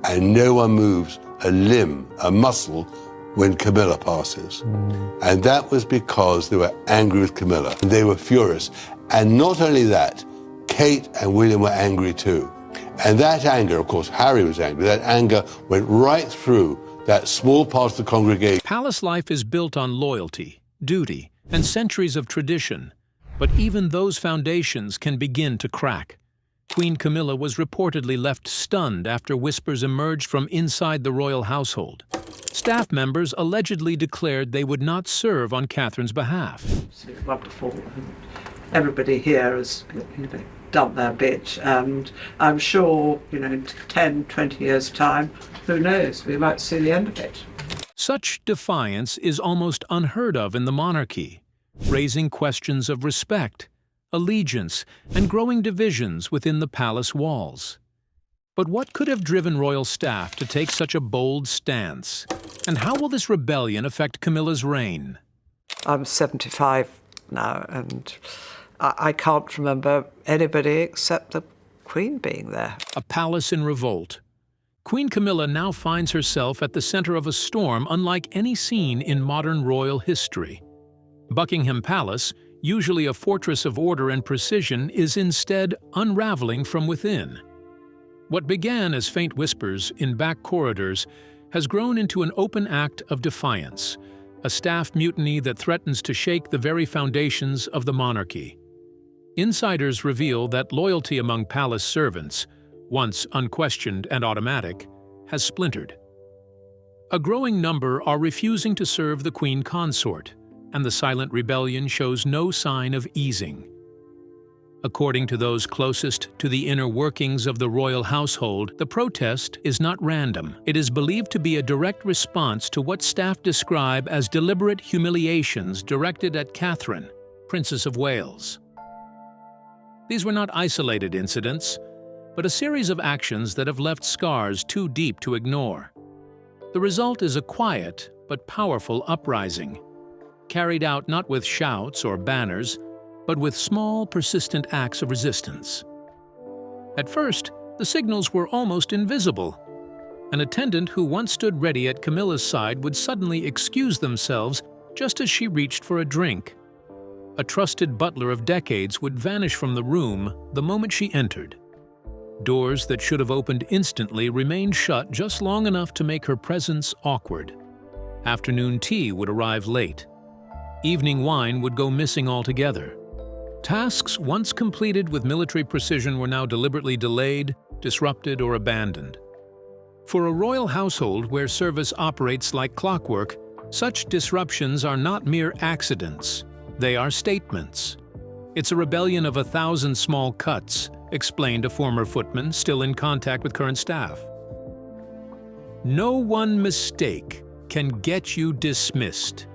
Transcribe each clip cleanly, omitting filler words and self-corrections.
and no one moves a limb, a muscle, when Camilla passes. And that was because they were angry with Camilla. They were furious. And not only that, Kate and William were angry too. And that anger, of course, Harry was angry, that anger went right through that small part of the congregation. Palace life is built on loyalty, duty, and centuries of tradition. But even those foundations can begin to crack. Queen Camilla was reportedly left stunned after whispers emerged from inside the royal household. Staff members allegedly declared they would not serve on Catherine's behalf. It's wonderful. Everybody here has done their bit, and I'm sure, in 10, 20 years' time, who knows, we might see the end of it. Such defiance is almost unheard of in the monarchy, raising questions of respect, allegiance, and growing divisions within the palace walls. But what could have driven royal staff to take such a bold stance? And how will this rebellion affect Camilla's reign? I'm 75 now, and I can't remember anybody except the Queen being there. A palace in revolt. Queen Camilla now finds herself at the center of a storm unlike any seen in modern royal history. Buckingham Palace, usually a fortress of order and precision, is instead unraveling from within. What began as faint whispers in back corridors has grown into an open act of defiance, a staff mutiny that threatens to shake the very foundations of the monarchy. Insiders reveal that loyalty among palace servants, once unquestioned and automatic, has splintered. A growing number are refusing to serve the Queen Consort, and the silent rebellion shows no sign of easing. According to those closest to the inner workings of the royal household, the protest is not random. It is believed to be a direct response to what staff describe as deliberate humiliations directed at Catherine, Princess of Wales. These were not isolated incidents, but a series of actions that have left scars too deep to ignore. The result is a quiet but powerful uprising, carried out not with shouts or banners, but with small, persistent acts of resistance. At first, the signals were almost invisible. An attendant who once stood ready at Camilla's side would suddenly excuse themselves just as she reached for a drink. A trusted butler of decades would vanish from the room the moment she entered. Doors that should have opened instantly remained shut just long enough to make her presence awkward. Afternoon tea would arrive late. Evening wine would go missing altogether. Tasks once completed with military precision were now deliberately delayed, disrupted, or abandoned. For a royal household where service operates like clockwork, such disruptions are not mere accidents. They are statements. It's a rebellion of 1,000 small cuts, explained a former footman still in contact with current staff. No one mistake can get you dismissed.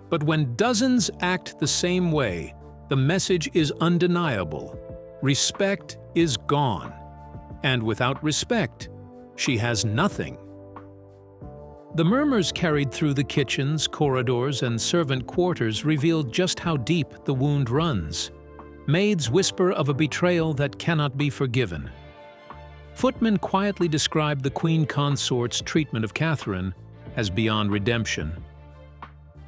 But when dozens act the same way, the message is undeniable. Respect is gone. And without respect, she has nothing. The murmurs carried through the kitchens, corridors, and servant quarters revealed just how deep the wound runs. Maids whisper of a betrayal that cannot be forgiven. Footmen quietly describe the Queen Consort's treatment of Catherine as beyond redemption.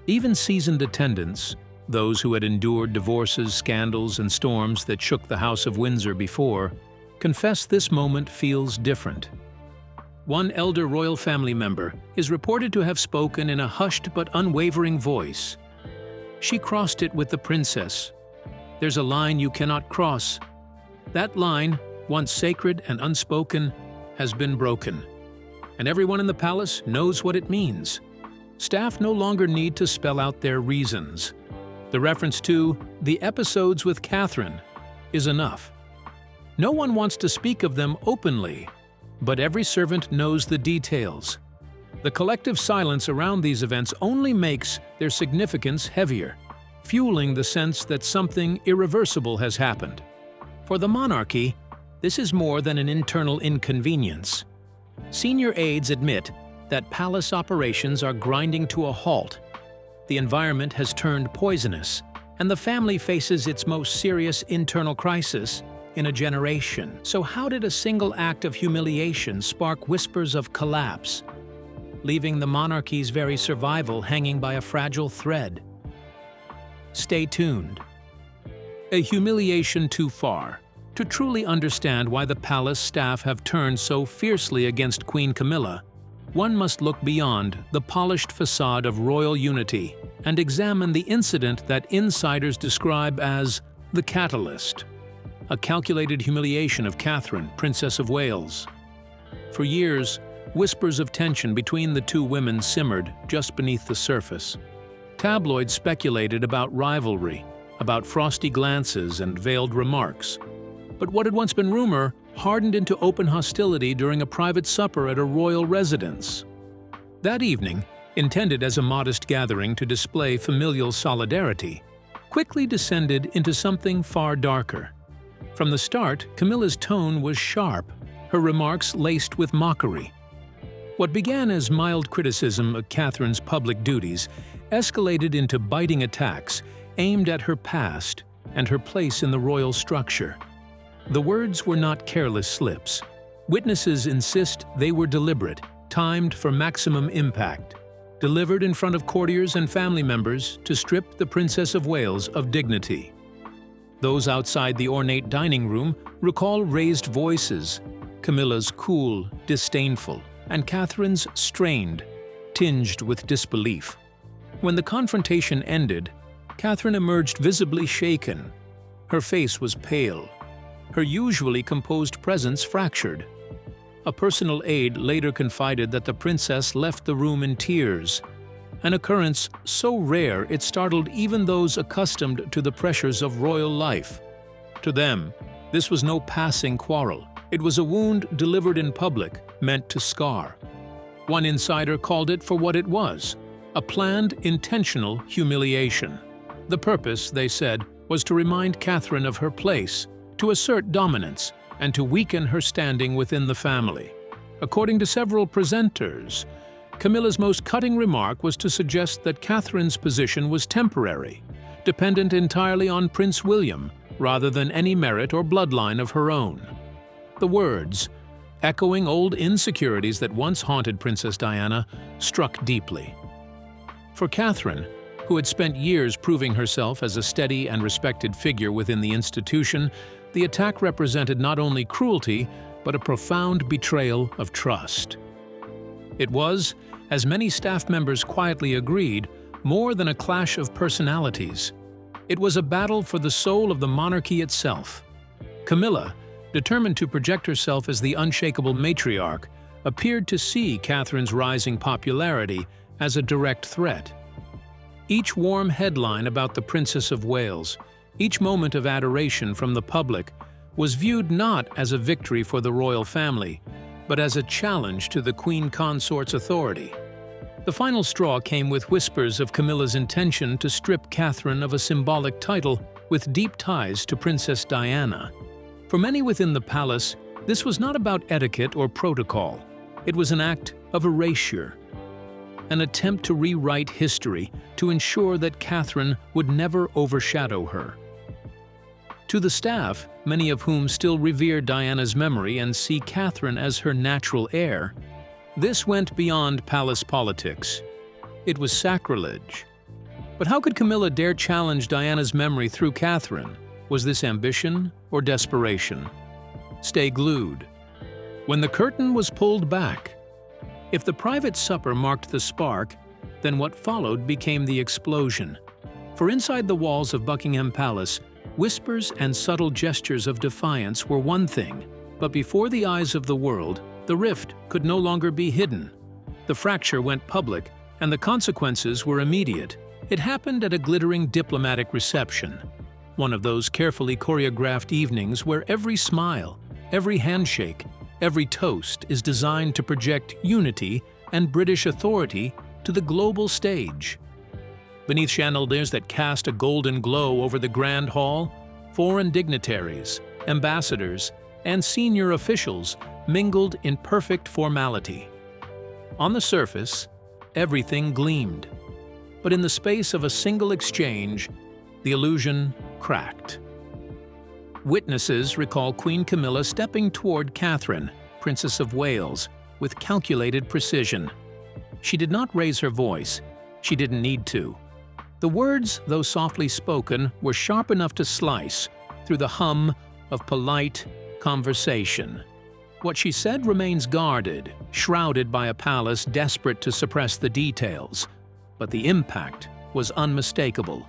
Even seasoned attendants, those who had endured divorces, scandals, and storms that shook the House of Windsor before, confess this moment feels different. One elder royal family member is reported to have spoken in a hushed but unwavering voice. She crossed it with the princess. There's a line you cannot cross. That line, once sacred and unspoken, has been broken. And everyone in the palace knows what it means. Staff no longer need to spell out their reasons. The reference to the episodes with Catherine is enough. No one wants to speak of them openly, but every servant knows the details. The collective silence around these events only makes their significance heavier, fueling the sense that something irreversible has happened. For the monarchy, this is more than an internal inconvenience. Senior aides admit that palace operations are grinding to a halt. The environment has turned poisonous, and the family faces its most serious internal crisis in a generation. So how did a single act of humiliation spark whispers of collapse, leaving the monarchy's very survival hanging by a fragile thread? Stay tuned. A humiliation too far. To truly understand why the palace staff have turned so fiercely against Queen Camilla, one must look beyond the polished facade of royal unity and examine the incident that insiders describe as the catalyst, a calculated humiliation of Catherine, Princess of Wales. For years, whispers of tension between the two women simmered just beneath the surface. Tabloids speculated about rivalry, about frosty glances and veiled remarks. But what had once been rumor hardened into open hostility during a private supper at a royal residence. That evening, intended as a modest gathering to display familial solidarity, quickly descended into something far darker. From the start, Camilla's tone was sharp, her remarks laced with mockery. What began as mild criticism of Catherine's public duties escalated into biting attacks aimed at her past and her place in the royal structure. The words were not careless slips. Witnesses insist they were deliberate, timed for maximum impact, delivered in front of courtiers and family members to strip the Princess of Wales of dignity. Those outside the ornate dining room recall raised voices, Camilla's cool, disdainful, and Catherine's strained, tinged with disbelief. When the confrontation ended, Catherine emerged visibly shaken. Her face was pale, her usually composed presence fractured. A personal aide later confided that the princess left the room in tears, an occurrence so rare it startled even those accustomed to the pressures of royal life. To them, this was no passing quarrel. It was a wound delivered in public, meant to scar. One insider called it for what it was, a planned, intentional humiliation. The purpose, they said, was to remind Catherine of her place, to assert dominance, and to weaken her standing within the family. According to several presenters, Camilla's most cutting remark was to suggest that Catherine's position was temporary, dependent entirely on Prince William, rather than any merit or bloodline of her own. The words, echoing old insecurities that once haunted Princess Diana, struck deeply. For Catherine, who had spent years proving herself as a steady and respected figure within the institution, the attack represented not only cruelty, but a profound betrayal of trust. It was, as many staff members quietly agreed, more than a clash of personalities. It was a battle for the soul of the monarchy itself. Camilla, determined to project herself as the unshakable matriarch, appeared to see Catherine's rising popularity as a direct threat. Each warm headline about the Princess of Wales, each moment of adoration from the public, was viewed not as a victory for the royal family, but as a challenge to the Queen Consort's authority. The final straw came with whispers of Camilla's intention to strip Catherine of a symbolic title with deep ties to Princess Diana. For many within the palace, this was not about etiquette or protocol. It was an act of erasure, an attempt to rewrite history to ensure that Catherine would never overshadow her. To the staff, many of whom still revere Diana's memory and see Catherine as her natural heir, this went beyond palace politics. It was sacrilege. But how could Camilla dare challenge Diana's memory through Catherine? Was this ambition or desperation? Stay glued. When the curtain was pulled back, if the private supper marked the spark, then what followed became the explosion. For inside the walls of Buckingham Palace, whispers and subtle gestures of defiance were one thing, but before the eyes of the world, the rift could no longer be hidden. The fracture went public, and the consequences were immediate. It happened at a glittering diplomatic reception, one of those carefully choreographed evenings where every smile, every handshake, every toast is designed to project unity and British authority to the global stage. Beneath chandeliers that cast a golden glow over the Grand Hall, foreign dignitaries, ambassadors, and senior officials mingled in perfect formality. On the surface, everything gleamed, but in the space of a single exchange, the illusion cracked. Witnesses recall Queen Camilla stepping toward Catherine, Princess of Wales, with calculated precision. She did not raise her voice. She didn't need to. The words, though softly spoken, were sharp enough to slice through the hum of polite conversation. What she said remains guarded, shrouded by a palace desperate to suppress the details. But the impact was unmistakable.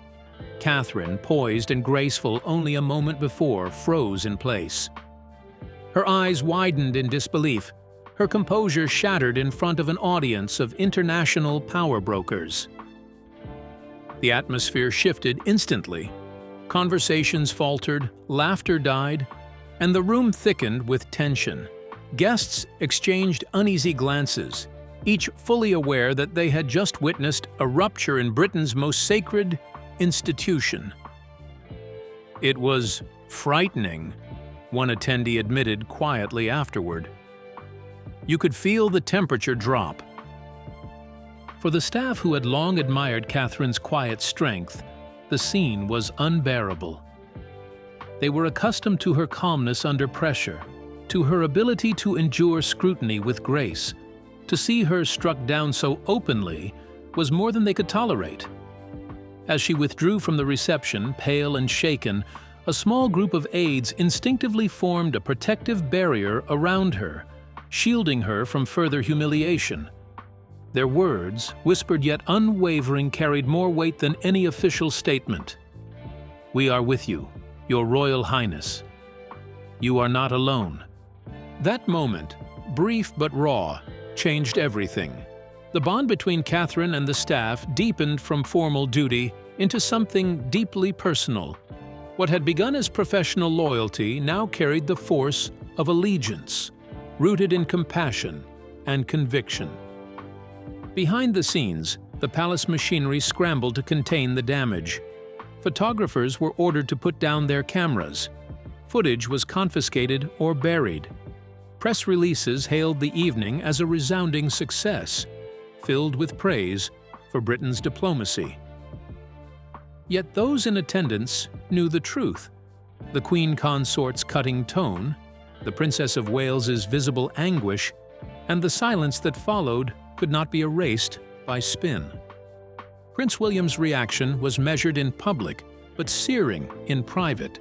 Catherine, poised and graceful only a moment before, froze in place. Her eyes widened in disbelief. Her composure shattered in front of an audience of international power brokers. The atmosphere shifted instantly. Conversations faltered, laughter died, and the room thickened with tension. Guests exchanged uneasy glances, each fully aware that they had just witnessed a rupture in Britain's most sacred institution. It was frightening, one attendee admitted quietly afterward. You could feel the temperature drop. For the staff who had long admired Catherine's quiet strength, the scene was unbearable. They were accustomed to her calmness under pressure, to her ability to endure scrutiny with grace. To see her struck down so openly was more than they could tolerate. As she withdrew from the reception, pale and shaken, a small group of aides instinctively formed a protective barrier around her, shielding her from further humiliation. Their words, whispered yet unwavering, carried more weight than any official statement. "We are with you, Your Royal Highness. You are not alone." That moment, brief but raw, changed everything. The bond between Catherine and the staff deepened from formal duty into something deeply personal. What had begun as professional loyalty now carried the force of allegiance, rooted in compassion and conviction. Behind the scenes, the palace machinery scrambled to contain the damage. Photographers were ordered to put down their cameras. Footage was confiscated or buried. Press releases hailed the evening as a resounding success, filled with praise for Britain's diplomacy. Yet those in attendance knew the truth. The Queen Consort's cutting tone, the Princess of Wales's visible anguish, and the silence that followed could not be erased by spin. Prince William's reaction was measured in public, but searing in private.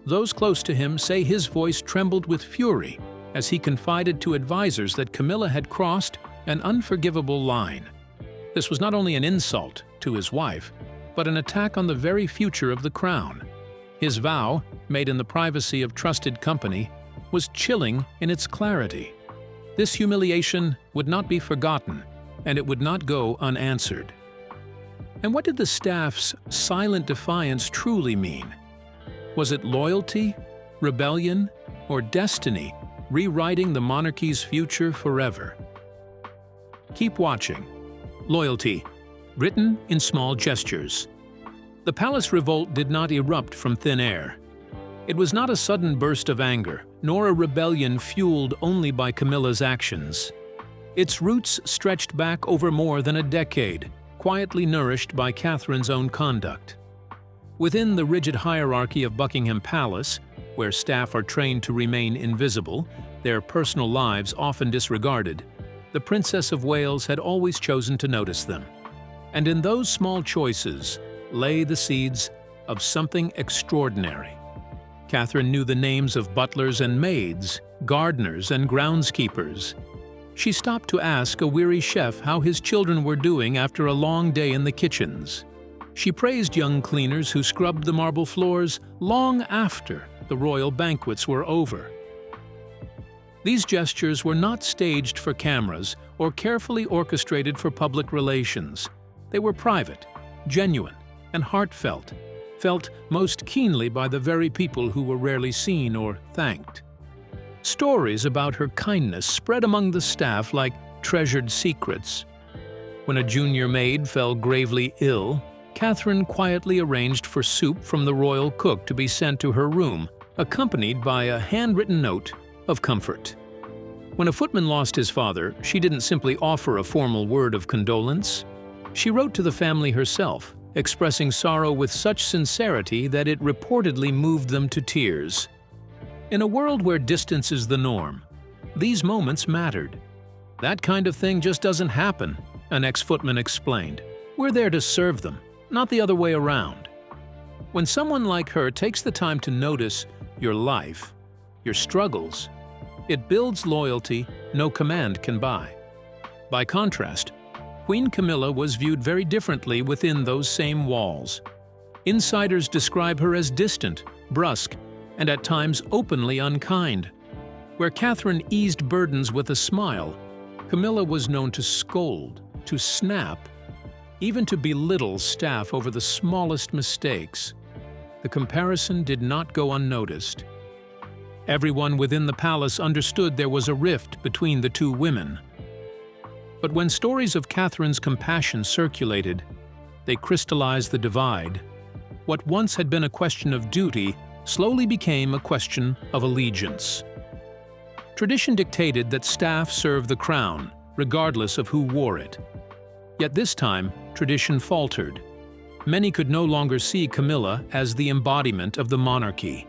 Those close to him say his voice trembled with fury as he confided to advisers that Camilla had crossed an unforgivable line. This was not only an insult to his wife, but an attack on the very future of the crown. His vow, made in the privacy of trusted company, was chilling in its clarity. This humiliation would not be forgotten, and it would not go unanswered. And what did the staff's silent defiance truly mean? Was it loyalty, rebellion, or destiny rewriting the monarchy's future forever? Keep watching. Loyalty, written in small gestures. The palace revolt did not erupt from thin air. It was not a sudden burst of anger, nor a rebellion fueled only by Camilla's actions. Its roots stretched back over more than a decade, quietly nourished by Catherine's own conduct. Within the rigid hierarchy of Buckingham Palace, where staff are trained to remain invisible, their personal lives often disregarded, the Princess of Wales had always chosen to notice them. And in those small choices lay the seeds of something extraordinary. Catherine knew the names of butlers and maids, gardeners and groundskeepers. She stopped to ask a weary chef how his children were doing after a long day in the kitchens. She praised young cleaners who scrubbed the marble floors long after the royal banquets were over. These gestures were not staged for cameras or carefully orchestrated for public relations. They were private, genuine, and heartfelt, felt most keenly by the very people who were rarely seen or thanked. Stories about her kindness spread among the staff like treasured secrets. When a junior maid fell gravely ill, Catherine quietly arranged for soup from the royal cook to be sent to her room, accompanied by a handwritten note of comfort. When a footman lost his father, she didn't simply offer a formal word of condolence. She wrote to the family herself, expressing sorrow with such sincerity that it reportedly moved them to tears. In a world where distance is the norm, these moments mattered. "That kind of thing just doesn't happen," an ex-footman explained. "We're there to serve them, not the other way around." When someone like her takes the time to notice your life, your struggles, it builds loyalty no command can buy. By contrast, Queen Camilla was viewed very differently within those same walls. Insiders describe her as distant, brusque, and at times openly unkind. Where Catherine eased burdens with a smile, Camilla was known to scold, to snap, even to belittle staff over the smallest mistakes. The comparison did not go unnoticed. Everyone within the palace understood there was a rift between the two women. But when stories of Catherine's compassion circulated, they crystallized the divide. What once had been a question of duty slowly became a question of allegiance. Tradition dictated that staff serve the crown, regardless of who wore it. Yet this time, tradition faltered. Many could no longer see Camilla as the embodiment of the monarchy.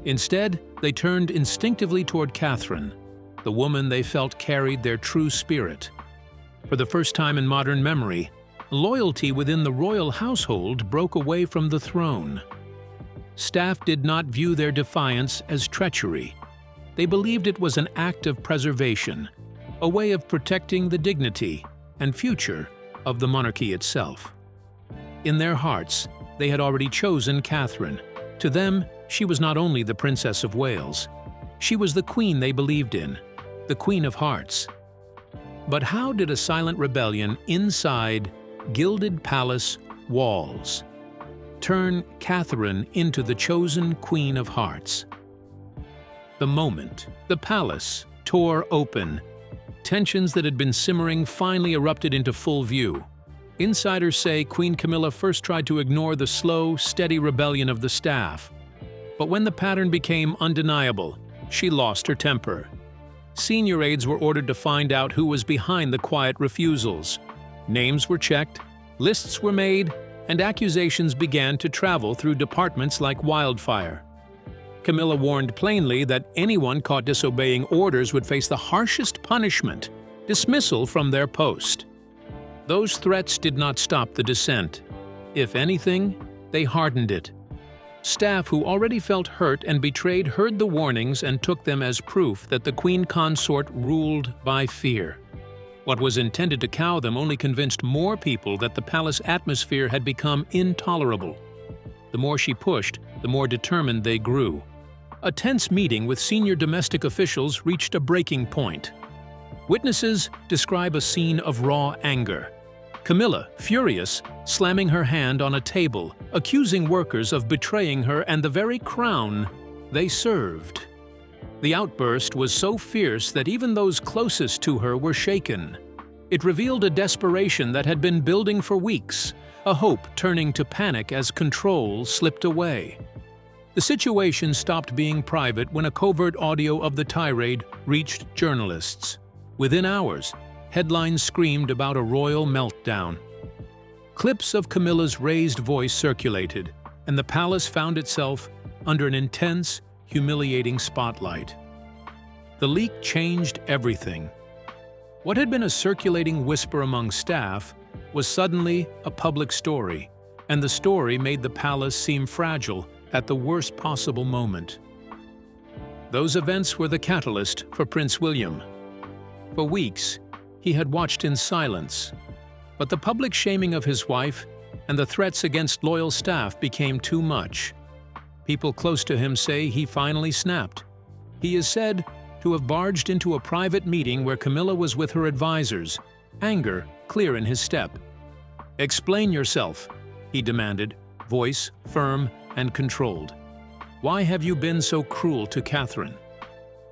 Instead, they turned instinctively toward Catherine, the woman they felt carried their true spirit. For the first time in modern memory, loyalty within the royal household broke away from the throne. Staff did not view their defiance as treachery. They believed it was an act of preservation, a way of protecting the dignity and future of the monarchy itself. In their hearts, they had already chosen Catherine. To them, she was not only the Princess of Wales, she was the queen they believed in, the Queen of Hearts. But how did a silent rebellion inside gilded palace walls turn Catherine into the chosen Queen of Hearts? The moment the palace tore open, tensions that had been simmering finally erupted into full view. Insiders say Queen Camilla first tried to ignore the slow, steady rebellion of the staff. But when the pattern became undeniable, she lost her temper. Senior aides were ordered to find out who was behind the quiet refusals. Names were checked, lists were made, and accusations began to travel through departments like wildfire. Camilla warned plainly that anyone caught disobeying orders would face the harshest punishment, dismissal from their post. Those threats did not stop the dissent. If anything, they hardened it. Staff who already felt hurt and betrayed heard the warnings and took them as proof that the queen consort ruled by fear. What was intended to cow them only convinced more people that the palace atmosphere had become intolerable. The more she pushed, the more determined they grew. A tense meeting with senior domestic officials reached a breaking point. Witnesses describe a scene of raw anger. Camilla, furious, slamming her hand on a table, accusing workers of betraying her and the very crown they served. The outburst was so fierce that even those closest to her were shaken. It revealed a desperation that had been building for weeks, a hope turning to panic as control slipped away. The situation stopped being private when a covert audio of the tirade reached journalists. Within hours, headlines screamed about a royal meltdown. Clips of Camilla's raised voice circulated, and the palace found itself under an intense, humiliating spotlight. The leak changed everything. What had been a circulating whisper among staff was suddenly a public story, and the story made the palace seem fragile at the worst possible moment. Those events were the catalyst for Prince William. For weeks, he had watched in silence, but the public shaming of his wife and the threats against loyal staff became too much. People close to him say he finally snapped. He is said to have barged into a private meeting where Camilla was with her advisors, anger clear in his step. "Explain yourself," he demanded, voice firm and controlled. "Why have you been so cruel to Catherine?"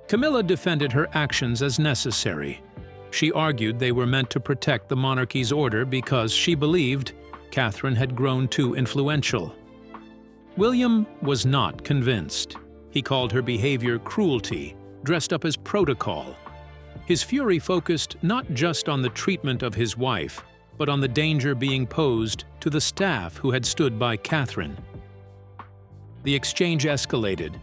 Camilla defended her actions as necessary. She argued they were meant to protect the monarchy's order because she believed Catherine had grown too influential. William was not convinced. He called her behavior cruelty, dressed up as protocol. His fury focused not just on the treatment of his wife, but on the danger being posed to the staff who had stood by Catherine. The exchange escalated.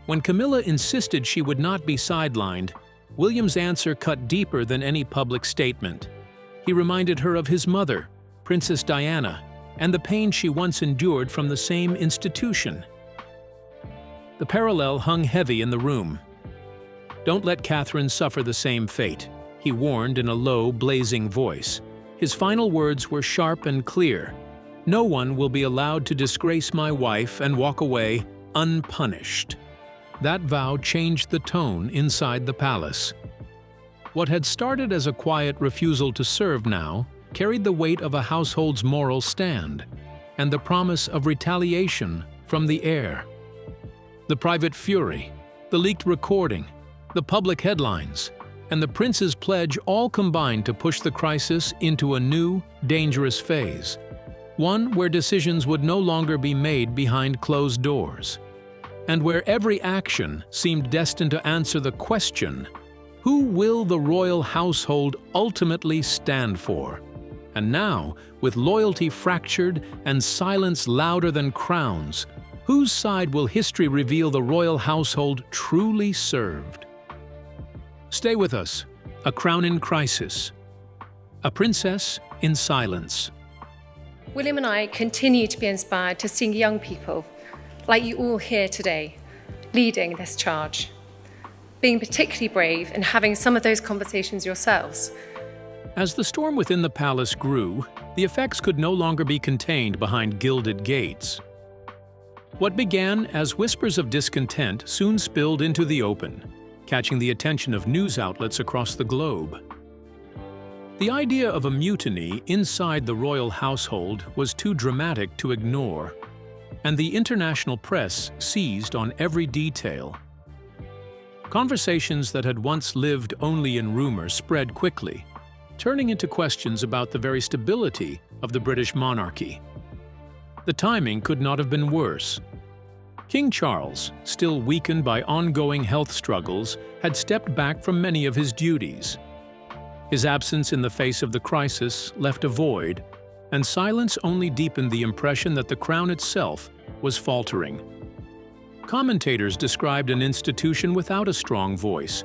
When Camilla insisted she would not be sidelined, William's answer cut deeper than any public statement. He reminded her of his mother, Princess Diana, and the pain she once endured from the same institution. The parallel hung heavy in the room. "Don't let Catherine suffer the same fate," he warned in a low, blazing voice. His final words were sharp and clear. "No one will be allowed to disgrace my wife and walk away unpunished." That vow changed the tone inside the palace. What had started as a quiet refusal to serve now carried the weight of a household's moral stand and the promise of retaliation from the heir. The private fury, the leaked recording, the public headlines, and the prince's pledge all combined to push the crisis into a new, dangerous phase, one where decisions would no longer be made behind closed doors, and where every action seemed destined to answer the question, who will the royal household ultimately stand for? And now, with loyalty fractured and silence louder than crowns, whose side will history reveal the royal household truly served? Stay with us. A Crown in Crisis. A Princess in Silence. William and I continue to be inspired to see young people, like you all here today, leading this charge, being particularly brave and having some of those conversations yourselves. As the storm within the palace grew, the effects could no longer be contained behind gilded gates. What began as whispers of discontent soon spilled into the open, catching the attention of news outlets across the globe. The idea of a mutiny inside the royal household was too dramatic to ignore, and the international press seized on every detail. Conversations that had once lived only in rumor spread quickly, turning into questions about the very stability of the British monarchy. The timing could not have been worse. King Charles, still weakened by ongoing health struggles, had stepped back from many of his duties. His absence in the face of the crisis left a void, and silence only deepened the impression that the crown itself was faltering. Commentators described an institution without a strong voice,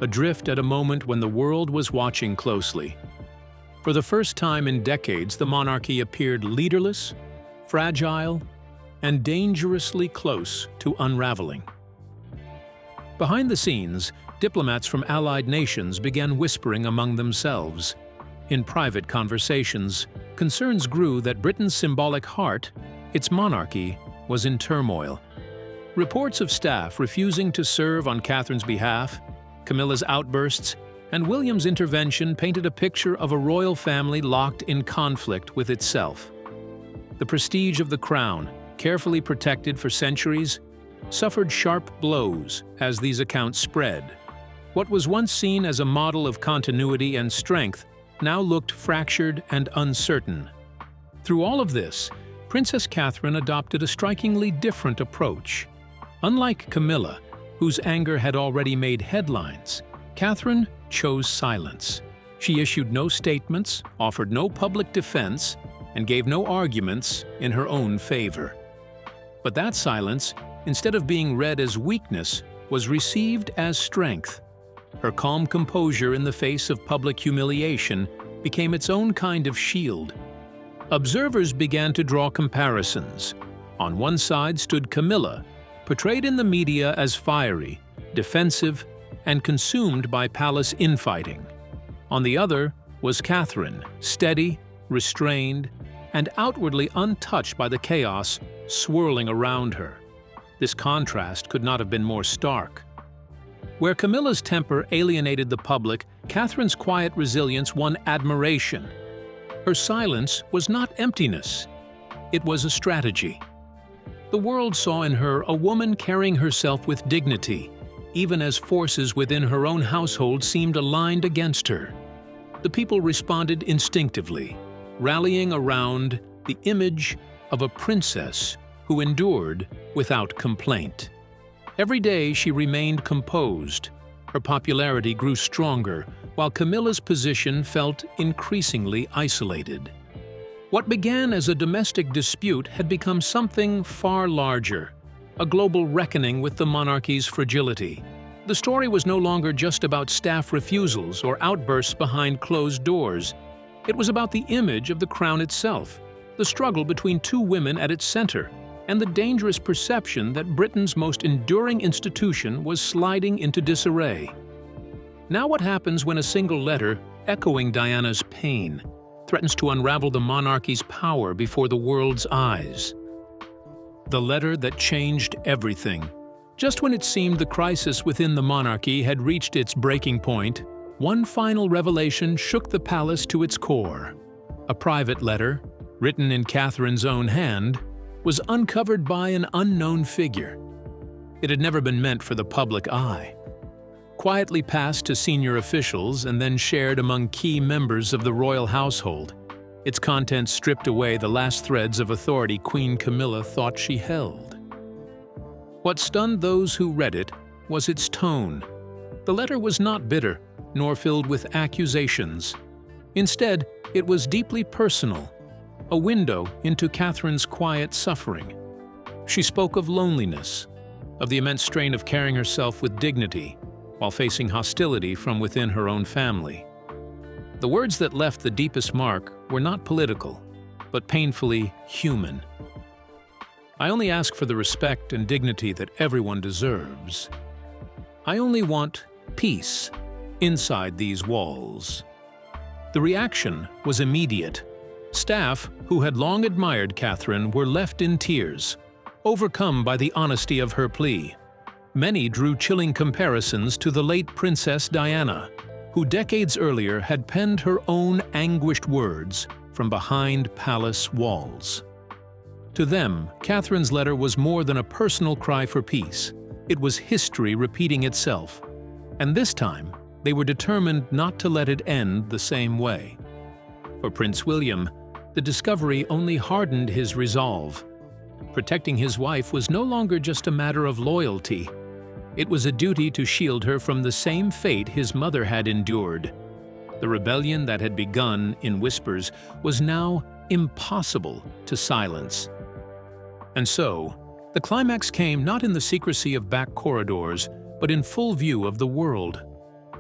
adrift at a moment when the world was watching closely. For the first time in decades, the monarchy appeared leaderless, fragile, and dangerously close to unraveling. Behind the scenes, diplomats from allied nations began whispering among themselves. In private conversations, concerns grew that Britain's symbolic heart, its monarchy, was in turmoil. Reports of staff refusing to serve on Catherine's behalf, Camilla's outbursts, and William's intervention painted a picture of a royal family locked in conflict with itself. The prestige of the crown, carefully protected for centuries, suffered sharp blows as these accounts spread. What was once seen as a model of continuity and strength now looked fractured and uncertain. Through all of this, Princess Catherine adopted a strikingly different approach. Unlike Camilla, whose anger had already made headlines, Catherine chose silence. She issued no statements, offered no public defense, and gave no arguments in her own favor. But that silence, instead of being read as weakness, was received as strength. Her calm composure in the face of public humiliation became its own kind of shield. Observers began to draw comparisons. On one side stood Camilla, portrayed in the media as fiery, defensive, and consumed by palace infighting. On the other was Catherine, steady, restrained, and outwardly untouched by the chaos swirling around her. This contrast could not have been more stark. Where Camilla's temper alienated the public, Catherine's quiet resilience won admiration. Her silence was not emptiness. It was a strategy. The world saw in her a woman carrying herself with dignity, even as forces within her own household seemed aligned against her. The people responded instinctively, rallying around the image of a princess who endured without complaint. Every day she remained composed. Her popularity grew stronger, while Camilla's position felt increasingly isolated. What began as a domestic dispute had become something far larger, a global reckoning with the monarchy's fragility. The story was no longer just about staff refusals or outbursts behind closed doors. It was about the image of the crown itself, the struggle between two women at its center, and the dangerous perception that Britain's most enduring institution was sliding into disarray. Now what happens when a single letter, echoing Diana's pain, threatens to unravel the monarchy's power before the world's eyes? The letter that changed everything. Just when it seemed the crisis within the monarchy had reached its breaking point, one final revelation shook the palace to its core. A private letter, written in Catherine's own hand, was uncovered by an unknown figure. It had never been meant for the public eye. Quietly passed to senior officials and then shared among key members of the royal household, its contents stripped away the last threads of authority Queen Camilla thought she held. What stunned those who read it was its tone. The letter was not bitter, nor filled with accusations. Instead, it was deeply personal, a window into Catherine's quiet suffering. She spoke of loneliness, of the immense strain of carrying herself with dignity while facing hostility from within her own family. The words that left the deepest mark were not political, but painfully human. I only ask for the respect and dignity that everyone deserves. I only want peace inside these walls. The reaction was immediate. Staff, who had long admired Catherine, were left in tears, overcome by the honesty of her plea. Many drew chilling comparisons to the late Princess Diana, who decades earlier had penned her own anguished words from behind palace walls. To them, Catherine's letter was more than a personal cry for peace. It was history repeating itself, and this time they were determined not to let it end the same way. For Prince William, the discovery only hardened his resolve. Protecting his wife was no longer just a matter of loyalty. It was a duty to shield her from the same fate his mother had endured. The rebellion that had begun in whispers was now impossible to silence. And so, the climax came not in the secrecy of back corridors, but in full view of the world.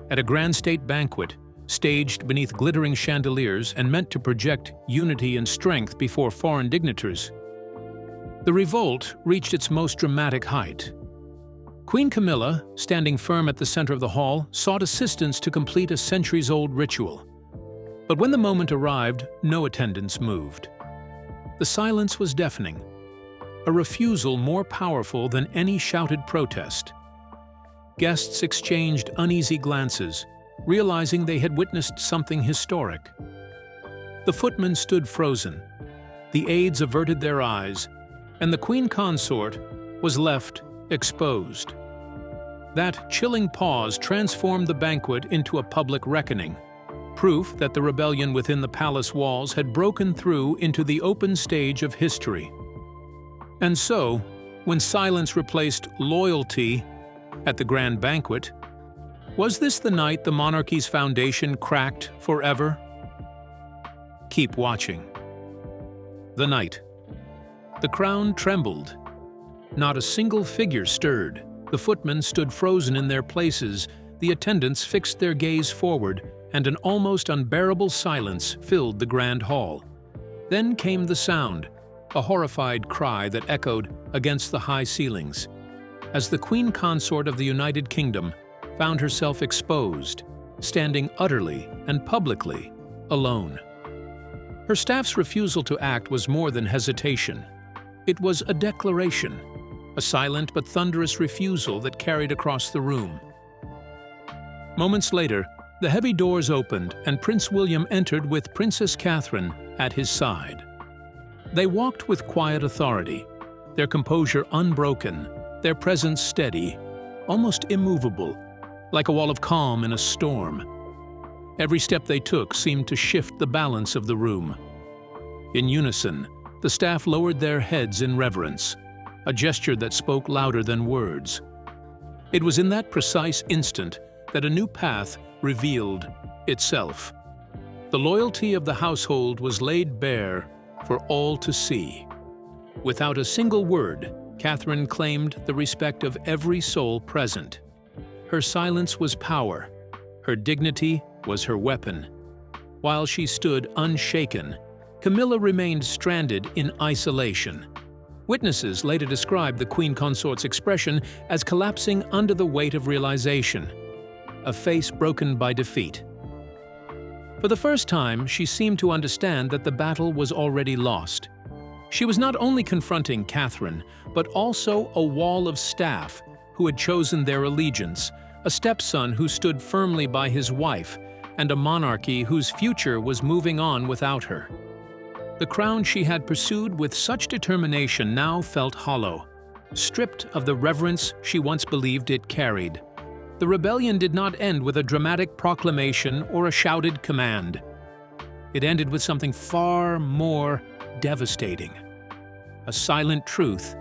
At a grand state banquet, staged beneath glittering chandeliers and meant to project unity and strength before foreign dignitaries, the revolt reached its most dramatic height. Queen Camilla, standing firm at the center of the hall, sought assistance to complete a centuries-old ritual. But when the moment arrived, no attendants moved. The silence was deafening, a refusal more powerful than any shouted protest. Guests exchanged uneasy glances, realizing they had witnessed something historic. The footmen stood frozen, the aides averted their eyes, and the Queen Consort was left exposed. That chilling pause transformed the banquet into a public reckoning, proof that the rebellion within the palace walls had broken through into the open stage of history. And so, when silence replaced loyalty at the grand banquet, was this the night the monarchy's foundation cracked forever? Keep watching. The night. The crown trembled. Not a single figure stirred. The footmen stood frozen in their places, the attendants fixed their gaze forward, and an almost unbearable silence filled the grand hall. Then came the sound, a horrified cry that echoed against the high ceilings, as the Queen Consort of the United Kingdom found herself exposed, standing utterly and publicly alone. Her staff's refusal to act was more than hesitation. It was a declaration, a silent but thunderous refusal that carried across the room. Moments later, the heavy doors opened and Prince William entered with Princess Catherine at his side. They walked with quiet authority, their composure unbroken, their presence steady, almost immovable, like a wall of calm in a storm. Every step they took seemed to shift the balance of the room. In unison, the staff lowered their heads in reverence, a gesture that spoke louder than words. It was in that precise instant that a new path revealed itself. The loyalty of the household was laid bare for all to see. Without a single word, Catherine claimed the respect of every soul present. Her silence was power. Her dignity was her weapon. While she stood unshaken, Camilla remained stranded in isolation. Witnesses later described the Queen Consort's expression as collapsing under the weight of realization, a face broken by defeat. For the first time, she seemed to understand that the battle was already lost. She was not only confronting Catherine, but also a wall of staff who had chosen their allegiance, a stepson who stood firmly by his wife, and a monarchy whose future was moving on without her. The crown she had pursued with such determination now felt hollow, stripped of the reverence she once believed it carried. The rebellion did not end with a dramatic proclamation or a shouted command. It ended with something far more devastating, a silent truth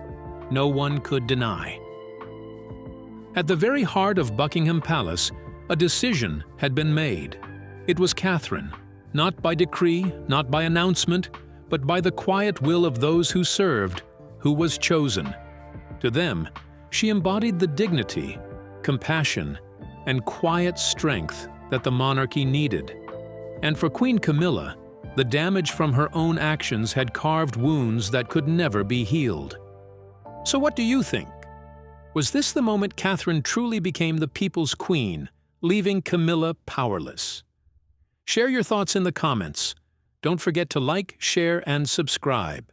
no one could deny. At the very heart of Buckingham Palace, a decision had been made. It was Catherine, not by decree, not by announcement, but by the quiet will of those who served, who was chosen. To them, she embodied the dignity, compassion, and quiet strength that the monarchy needed. And for Queen Camilla, the damage from her own actions had carved wounds that could never be healed. So what do you think? Was this the moment Catherine truly became the people's queen, leaving Camilla powerless? Share your thoughts in the comments. Don't forget to like, share, and subscribe.